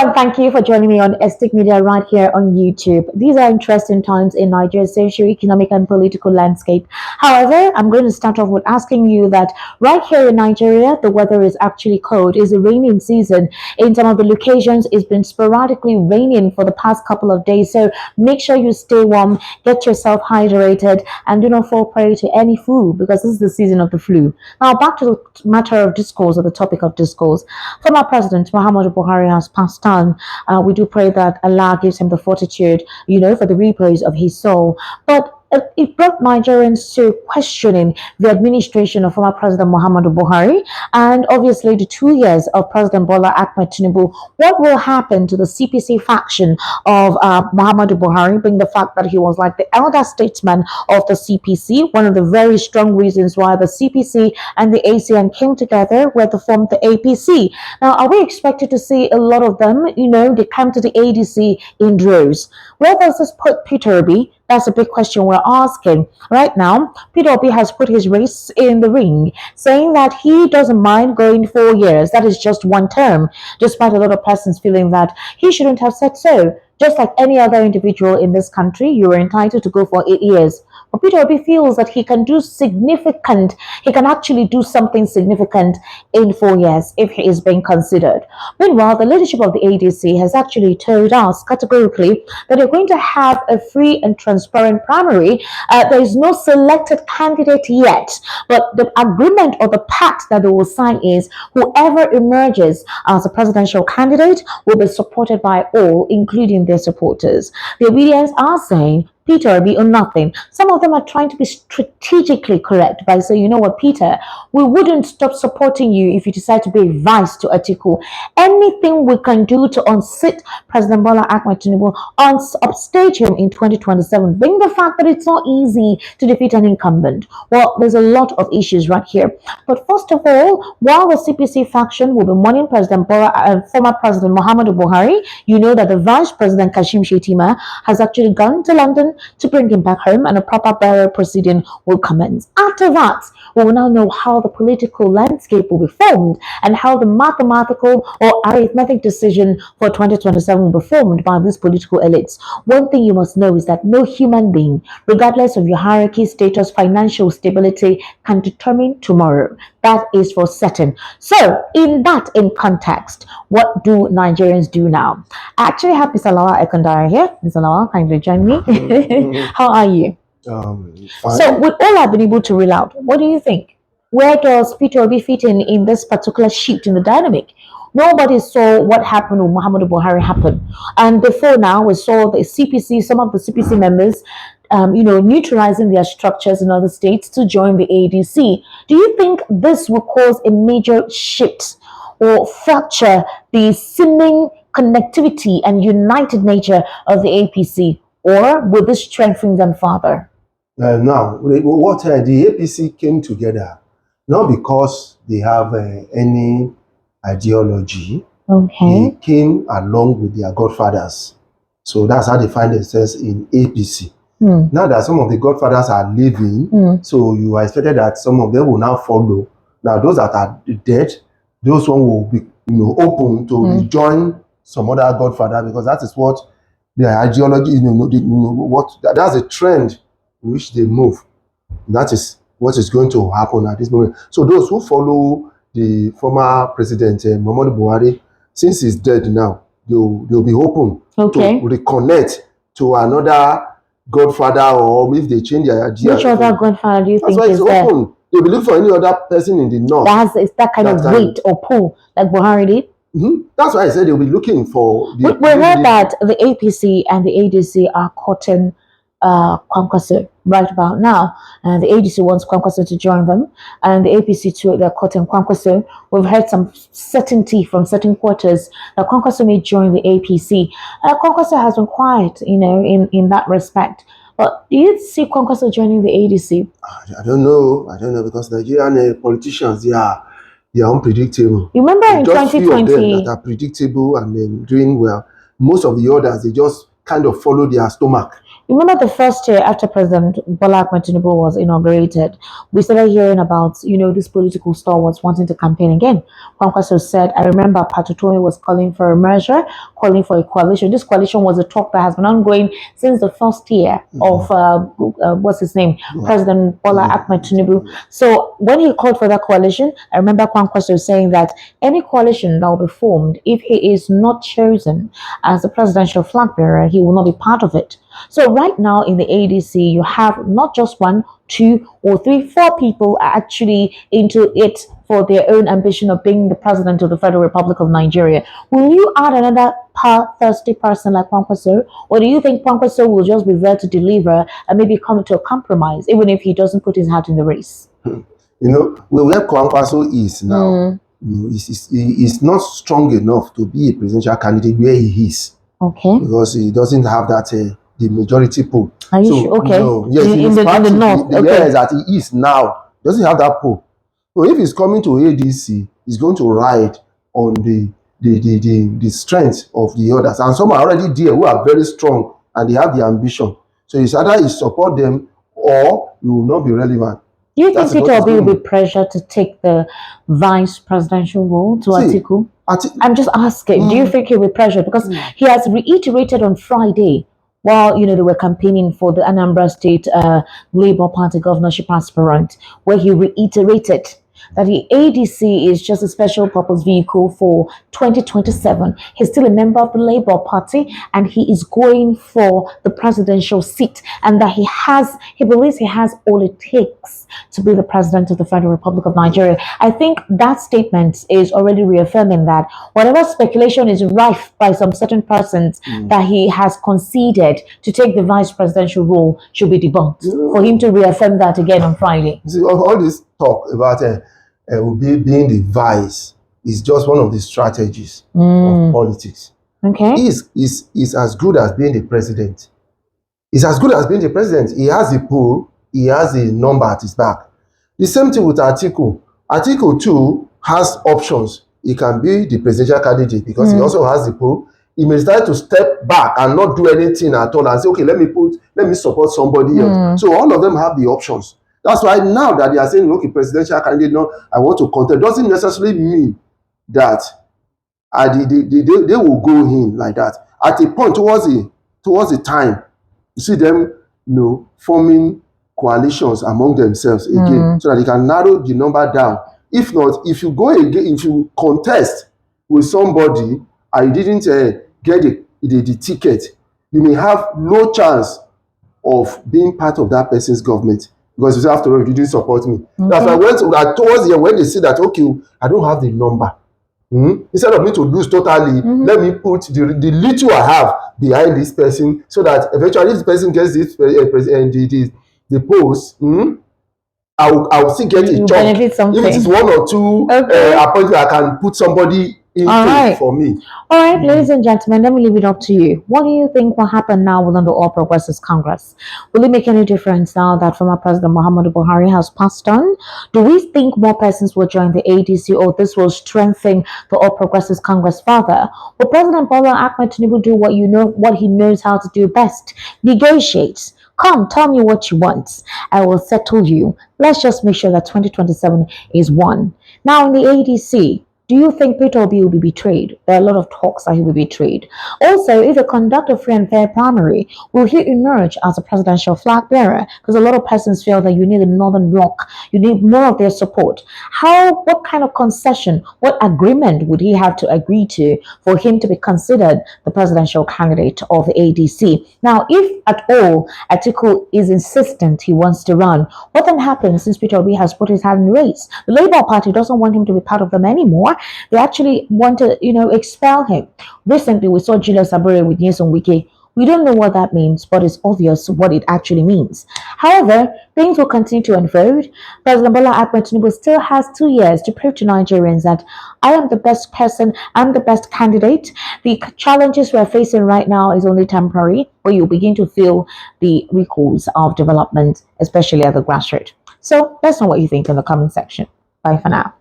And thank you for joining me on Estate Media right here on YouTube. These are interesting times in Nigeria's socio-economic and political landscape. However, I'm going to start off with asking you that right here in Nigeria, the weather is actually cold. It's a raining season. In some of the locations, it's been sporadically raining for the past couple of days. So make sure you stay warm, get yourself hydrated, and do not fall prey to any flu because this is the season of the flu. Now, back to the matter of discourse or the topic of discourse. Former President Muhammadu Buhari has passed on. We do pray that Allah gives him the fortitude, for the repose of his soul. But it brought Nigerians to questioning the administration of former President Muhammadu Buhari and obviously the 2 years of President Bola Ahmed Tinubu. What will happen to the CPC faction of Muhammadu Buhari, being the fact that he was like the elder statesman of the CPC, one of the very strong reasons why the CPC and the ACN came together were to form the APC. Now, are we expected to see a lot of them, they come to the ADC in droves? Where does this put Peter Obi? That's a big question we're asking. Right now, Peter Obi has put his race in the ring, saying that he doesn't mind going 4 years. That is just one term, despite a lot of persons feeling that he shouldn't have said so. Just like any other individual in this country, you are entitled to go for 8 years. But Peter Obi feels that he can actually do something significant in 4 years if he is being considered. Meanwhile, the leadership of the ADC has actually told us categorically that they're going to have a free and transparent primary. There is no selected candidate yet, but the agreement or the pact that they will sign is whoever emerges as a presidential candidate will be supported by all, including their supporters. The Obedience are saying Peter Obi or nothing. Some of them are trying to be strategically correct by saying, you know what, Peter, we wouldn't stop supporting you if you decide to be vice to Atiku. Anything we can do to unseat President Bola Ahmed Tinubu, upstage him in 2027, being the fact that it's not easy to defeat an incumbent. Well, there's a lot of issues right here. But first of all, while the CPC faction will be mourning President Bola and former President Muhammadu Buhari, you know that the Vice President Kashim Shettima has actually gone to London to bring him back home, and a proper burial proceeding will commence. After that, we will now know how the political landscape will be formed and how the mathematical or arithmetic decision for 2027 will be formed by these political elites. One thing you must know is that no human being, regardless of your hierarchy, status, financial stability, can determine tomorrow. That is for certain. So, in context, what do Nigerians do now? I actually have Mr. Lawa Ekondara here. Mr. Lawa, kindly join me. How are you? Fine. So, with all I've been able to reel out, what do you think? Where does Peter Obi fit in this particular shift in the dynamic? Nobody saw what happened with Muhammadu Buhari happen. And before now, we saw the CPC, some of the CPC members, neutralizing their structures in other states to join the ADC. Do you think this will cause a major shift or fracture the seeming connectivity and united nature of the APC? Or will this strengthen them further? Now, what the APC came together, not because they have any ideology. Okay. They came along with their godfathers. So that's how they find themselves in APC. Now that some of the godfathers are leaving, so you are expected that some of them will now follow. Now, those that are dead, those one will be open to rejoin some other godfather, because that is what their ideology, that's a trend in which they move. That is what is going to happen at this moment. So those who follow the former president Muhammadu Buhari, since he's dead now, they'll be open to reconnect to another godfather, or if they change their idea. Which other godfather do you think is there? Open. They'll be looking for any other person in the north. Is that kind of weight or pull like Buhari did? That's why I said they'll be looking for. We heard that the APC and the ADC are courting Kwankwaso right about now, and the ADC wants Kwankwaso to join them, and the APC too, they're courting Kwankwaso. We've heard some certainty from certain quarters that Kwankwaso may join the APC. Kwankwaso has been quiet, in that respect. But do you see Kwankwaso joining the ADC? I don't know, because Nigerian politicians, they are unpredictable. You remember in 2020 few of them that are predictable and then doing well. Most of the others, they just kind of follow their stomach. You remember the first year after President Bola Ahmed Tinubu was inaugurated, we started hearing about, these political stalwarts wanting to campaign again. Kwankwaso said, I remember Patutomi was calling for a merger, calling for a coalition. This coalition was a talk that has been ongoing since the first year of, what's his name, President Bola Ahmed Tinubu. So when he called for that coalition, I remember Kwankwaso saying that any coalition that will be formed, if he is not chosen as the presidential flag bearer, he will not be part of it. So right now in the ADC, you have not just one, two, or three, four people are actually into it for their own ambition of being the president of the Federal Republic of Nigeria. Will you add another thirsty person like Kwankwaso, or do you think Kwankwaso will just be there to deliver and maybe come to a compromise, even if he doesn't put his hat in the race? Where Kwankwaso is now, he's not strong enough to be a presidential candidate where he is. Okay. Because he doesn't have that the majority poll. Are you sure? Okay. No, yes, in the north. Yes, that he is now. Doesn't have that poll. So if he's coming to ADC, he's going to ride on the strength of the others. And some are already there who are very strong and they have the ambition. So it's either you support them or you will not be relevant. Do you think Peter Obi will be pressured to take the vice presidential role to Atiku? I'm just asking, do you think he'll be pressured? Because he has reiterated on Friday, while they were campaigning for the Anambra State Labour Party governorship aspirant, where he reiterated that the ADC is just a special purpose vehicle for 2027. He's still a member of the Labour Party and he is going for the presidential seat, and that he believes he has all it takes to be the president of the Federal Republic of Nigeria. I think that statement is already reaffirming that whatever speculation is rife by some certain persons that he has conceded to take the vice presidential role should be debunked. For him to reaffirm that again on Friday. See, all this talk about being the vice is just one of the strategies of politics. Okay. He's as good as being the president. He's as good as being the president. He has the poll, he has the number at his back. The same thing with Atiku. Atiku too has options. He can be the presidential candidate because he also has the poll. He may decide to step back and not do anything at all and say, okay, let me support somebody else. So all of them have the options. That's why now that they are saying, okay, presidential candidate, no, I want to contest, doesn't necessarily mean that they will go in like that. At a point towards the time, you see them, forming coalitions among themselves again, so that they can narrow the number down. If not, if you go again, if you contest with somebody and you didn't get the ticket, you may have no chance of being part of that person's government. Because you say, after all, you didn't support me. That's why towards the end, when they see that, okay, I don't have the number. Instead of me to lose totally, let me put the little I have behind this person, so that eventually if the person gets this the post, I will still get a chunk. If it is one or two appointments, I can put somebody in for me. All right, ladies and gentlemen, let me leave it up to you. What do you think will happen now within the All Progressives Congress? Will it make any difference now that former President Muhammadu Buhari has passed on? Do we think more persons will join the ADC, or this will strengthen the All Progressives Congress further? Will President Bola Ahmed Tinubu do what he knows how to do best? Negotiate. Come, tell me what you want. I will settle you. Let's just make sure that 2027 is won. Now, in the ADC, do you think Peter Obi will be betrayed? There are a lot of talks that he will be betrayed. Also, if they conduct a free and fair primary, will he emerge as a presidential flag bearer? Because a lot of persons feel that you need a northern bloc. You need more of their support. What kind of concession, what agreement would he have to agree to for him to be considered the presidential candidate of the ADC? Now, if at all Atiku is insistent he wants to run, what then happens since Peter Obi has put his hand in the race? The Labour Party doesn't want him to be part of them anymore. They actually want to, expel him. Recently, we saw Julius Abure with Nyesom Wike. We don't know what that means, but it's obvious what it actually means. However, things will continue to unfold. President Bola Ahmed Tinubu still has 2 years to prove to Nigerians that I am the best person, I'm the best candidate. The challenges we're facing right now is only temporary, but you'll begin to feel the ripples of development, especially at the grassroots. So, let us know what you think in the comment section. Bye for now.